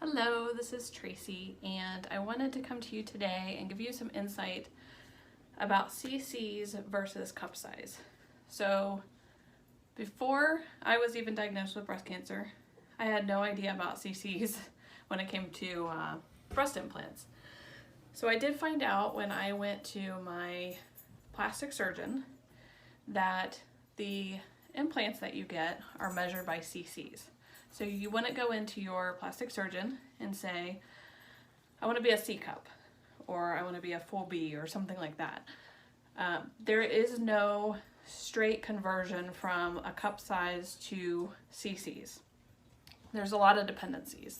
Hello, this is Tracy, and I wanted to come to you today and give you some insight about cc's versus cup size. So before I was even diagnosed with breast cancer, I had no idea about cc's when it came to breast implants. So I did find out when I went to my plastic surgeon that the implants that you get are measured by cc's. So you wouldn't go into your plastic surgeon and say, I want to be a C cup, or I want to be a full B, or something like that. There is no straight conversion from a cup size to cc's. There's a lot of dependencies.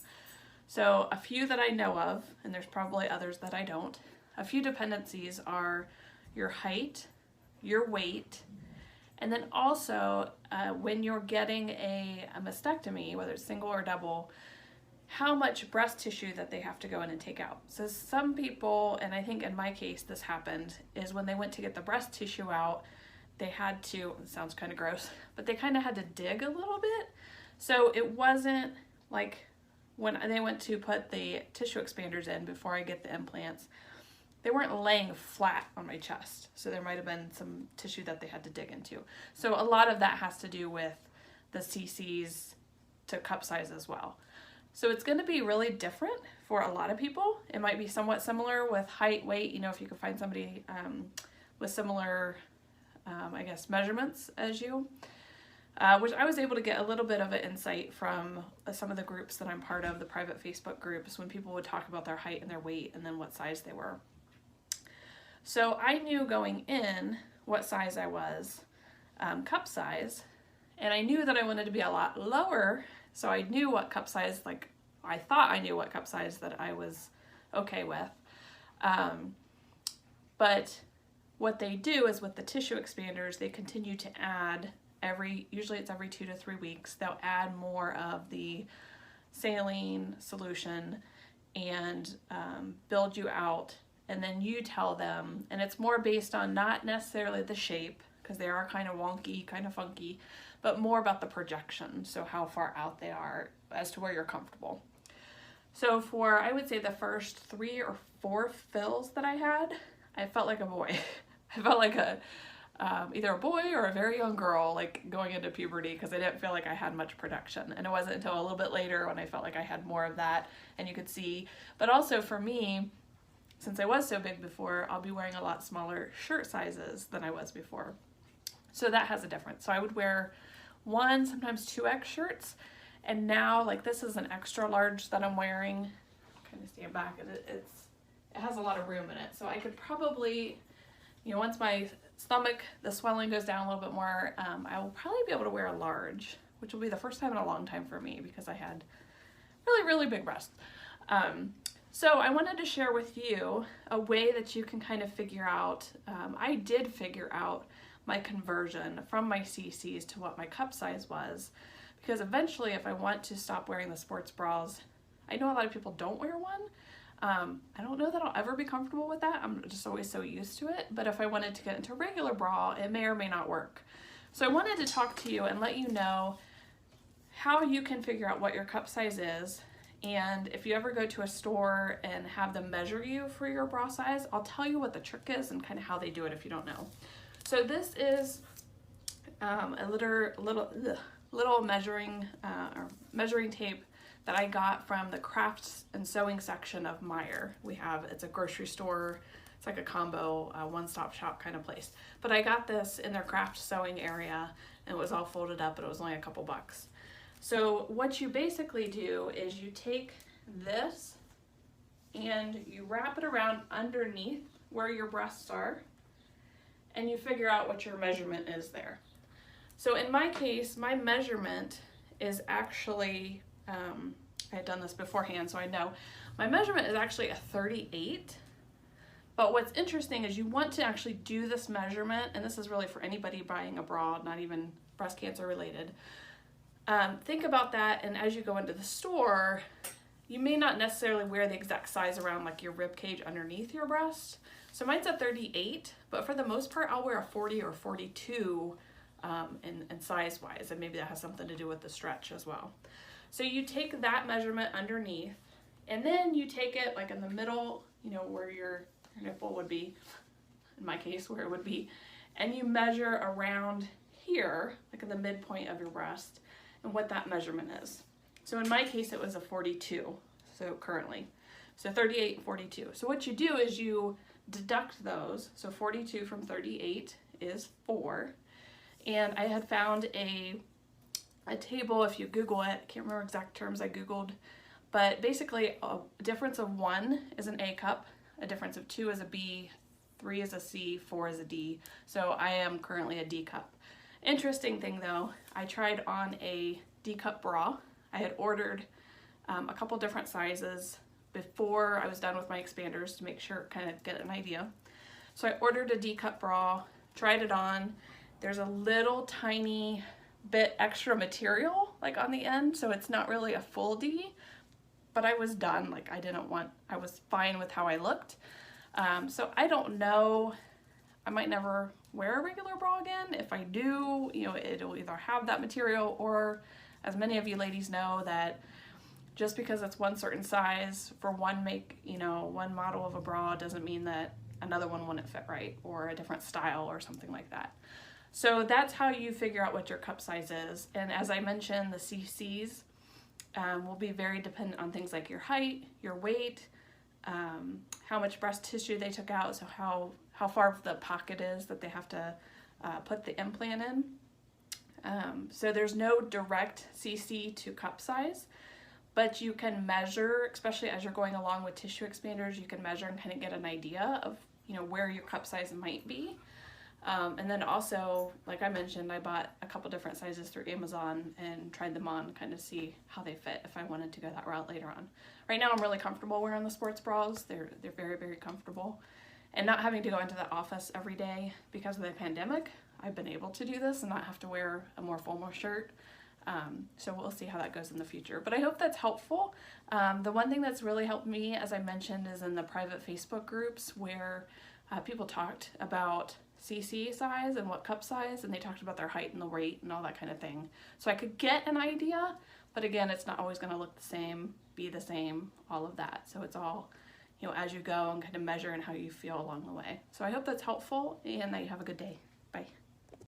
So a few that I know of, and there's probably others that I don't, a few dependencies are your height, your weight, and then also, when you're getting a mastectomy, whether it's single or double, how much breast tissue that they have to go in and take out. So some people, and I think in my case this happened, is when they went to get the breast tissue out, they had to, it sounds kind of gross, but they kind of had to dig a little bit. So it wasn't like when they went to put the tissue expanders in before I get the implants, they weren't laying flat on my chest. So there might have been some tissue that they had to dig into. So a lot of that has to do with the cc's to cup size as well. So it's gonna be really different for a lot of people. It might be somewhat similar with height, weight, if you can find somebody with similar, I guess, measurements as you, which I was able to get a little bit of an insight from some of the groups that I'm part of, the private Facebook groups, when people would talk about their height and their weight and then what size they were. So I knew going in what size I was, cup size, and I knew that I wanted to be a lot lower, so I knew what cup size, I thought I knew what cup size that I was okay with. But what they do is with the tissue expanders, they continue to add usually it's every 2 to 3 weeks, they'll add more of the saline solution and build you out. And then you tell them, and it's more based on not necessarily the shape, because they are kind of wonky, kind of funky, but more about the projection, so how far out they are as to where you're comfortable. So for, I would say, the first 3 or 4 fills that I had, I felt like a boy. I felt like either a boy or a very young girl, going into puberty, because I didn't feel like I had much projection. And it wasn't until a little bit later when I felt like I had more of that, and you could see. But also for me, since I was so big before, I'll be wearing a lot smaller shirt sizes than I was before. So that has a difference. So I would wear 1, sometimes 2X shirts. And now, this is an extra large that I'm wearing. Kind of stand back, and it has a lot of room in it. So I could probably, once my stomach, the swelling goes down a little bit more, I will probably be able to wear a large, which will be the first time in a long time for me because I had really, really big breasts. So I wanted to share with you a way that you can kind of figure out, I did figure out my conversion from my cc's to what my cup size was, because eventually if I want to stop wearing the sports bras, I know a lot of people don't wear one. I don't know that I'll ever be comfortable with that. I'm just always so used to it. But if I wanted to get into a regular bra, it may or may not work. So I wanted to talk to you and let you know how you can figure out what your cup size is. And if you ever go to a store and have them measure you for your bra size, I'll tell you what the trick is and kind of how they do it if you don't know. So this is a little measuring tape that I got from the crafts and sewing section of Meijer. It's a grocery store. It's like a combo, one-stop shop kind of place. But I got this in their craft sewing area, and it was all folded up, and it was only a couple bucks. So what you basically do is you take this and you wrap it around underneath where your breasts are, and you figure out what your measurement is there. So in my case, my measurement is actually, I had done this beforehand, so I know, my measurement is actually a 38. But what's interesting is you want to actually do this measurement, and this is really for anybody buying a bra, not even breast cancer related. Think about that, and as you go into the store, you may not necessarily wear the exact size around your rib cage underneath your breast. So mine's a 38, but for the most part, I'll wear a 40 or 42 and size-wise, and maybe that has something to do with the stretch as well. So you take that measurement underneath, And then you take it like in the middle, you know, where your nipple would be, in my case, where it would be, and you measure around here, like in the midpoint of your breast, and what that measurement is. So in my case, it was a 42, so currently. So 38 and 42. So what you do is you deduct those. So 42 from 38 is 4. And I had found a table, if you Google it, I can't remember exact terms I Googled, but basically a difference of 1 is an A cup, a difference of 2 is a B, 3 is a C, 4 is a D. So I am currently a D cup. Interesting thing though, I tried on a D cup bra. I had ordered a couple different sizes before I was done with my expanders to make sure, kind of get an idea. So I ordered a D cup bra, tried it on. There's a little tiny bit extra material like on the end, so it's not really a full D, but I was done. Like I was fine with how I looked. So I don't know, I might never wear a regular bra again. If I do, you know, it'll either have that material, or as many of you ladies know, that just because it's one certain size for one one model of a bra doesn't mean that another one wouldn't fit right, or a different style or something like that. So that's how you figure out what your cup size is. And as I mentioned, the CCs will be very dependent on things like your height, your weight, how much breast tissue they took out, so how far the pocket is that they have to put the implant in. So there's no direct CC to cup size, but you can measure, especially as you're going along with tissue expanders, you can measure and kind of get an idea of, you know, where your cup size might be. And then also, like I mentioned, I bought a couple different sizes through Amazon and tried them on, kind of see how they fit if I wanted to go that route later on. Right now I'm really comfortable wearing the sports bras. They're very, very comfortable. And not having to go into the office every day because of the pandemic, I've been able to do this and not have to wear a more formal shirt. So we'll see how that goes in the future. But I hope that's helpful. The one thing that's really helped me, as I mentioned, is in the private Facebook groups where people talked about CC size and what cup size, and they talked about their height and the weight and all that kind of thing. So I could get an idea, but again, it's not always going to look the same, be the same, all of that. So it's all, you know, as you go and kind of measure and how you feel along the way. So I hope that's helpful and that you have a good day. Bye.